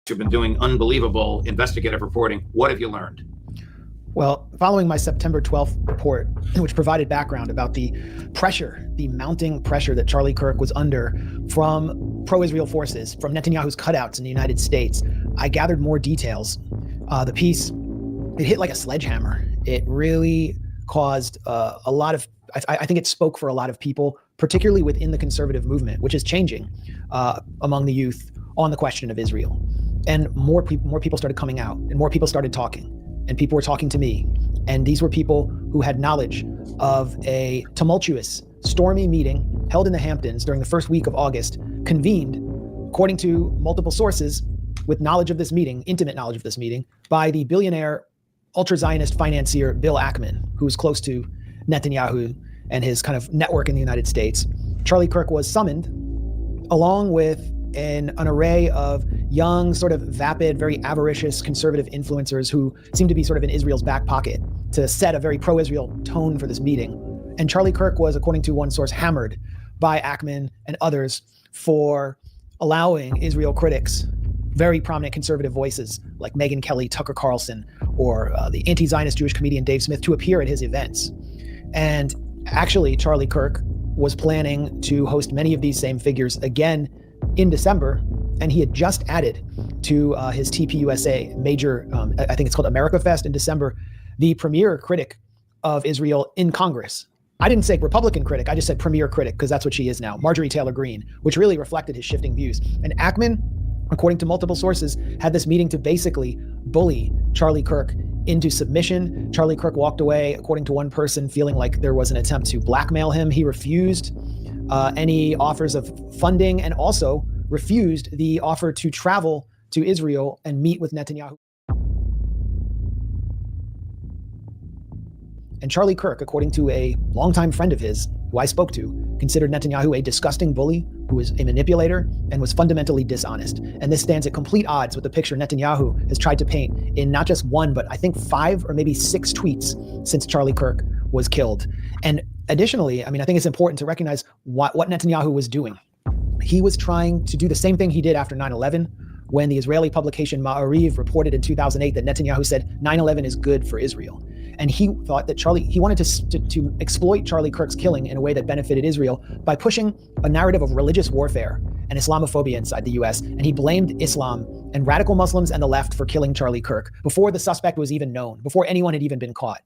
You've been doing unbelievable investigative reporting. What have you learned? Well, following my September 12th report, which provided background about the pressure, the mounting pressure that Charlie Kirk was under from pro-Israel forces, from Netanyahu's cutouts in the United States, I gathered more details. The piece, it hit like a sledgehammer. It really caused a lot of, I think it spoke for a lot of people, particularly within the conservative movement, which is changing among the youth on the question of Israel. And more people started coming out, and more people started talking, and people were talking to me. And these were people who had knowledge of a tumultuous, stormy meeting held in the Hamptons during the first week of August, convened, according to multiple sources, with knowledge of this meeting, intimate knowledge of this meeting, by the billionaire ultra-Zionist financier Bill Ackman, who was close to Netanyahu and his kind of network in the United States. Charlie Kirk was summoned along with an array of young, sort of vapid, very avaricious conservative influencers who seemed to be sort of in Israel's back pocket to set a very pro-Israel tone for this meeting. And Charlie Kirk was, according to one source, hammered by Ackman and others for allowing Israel critics, very prominent conservative voices like Megyn Kelly, Tucker Carlson, or the anti-Zionist Jewish comedian Dave Smith to appear at his events. And actually, Charlie Kirk was planning to host many of these same figures again in December, and he had just added to his TPUSA major, I think it's called America Fest in December, the premier critic of Israel in Congress. I didn't say Republican critic, I just said premier critic, because that's what she is now, Marjorie Taylor Greene, which really reflected his shifting views. And Ackman, according to multiple sources, had this meeting to basically bully Charlie Kirk into submission. Charlie Kirk walked away, according to one person, feeling like there was an attempt to blackmail him. He refused any offers of funding and also refused the offer to travel to Israel and meet with Netanyahu. And Charlie Kirk, according to a longtime friend of his, who I spoke to, considered Netanyahu a disgusting bully who was a manipulator and was fundamentally dishonest. And this stands at complete odds with the picture Netanyahu has tried to paint in not just one, but I think 5 or maybe 6 tweets since Charlie Kirk was killed. And additionally, I mean, I think it's important to recognize what Netanyahu was doing. He was trying to do the same thing he did after 9/11, when the Israeli publication Ma'ariv reported in 2008 that Netanyahu said 9/11 is good for Israel. And he thought that he wanted to exploit Charlie Kirk's killing in a way that benefited Israel by pushing a narrative of religious warfare and Islamophobia inside the US. And he blamed Islam and radical Muslims and the left for killing Charlie Kirk before the suspect was even known, before anyone had even been caught.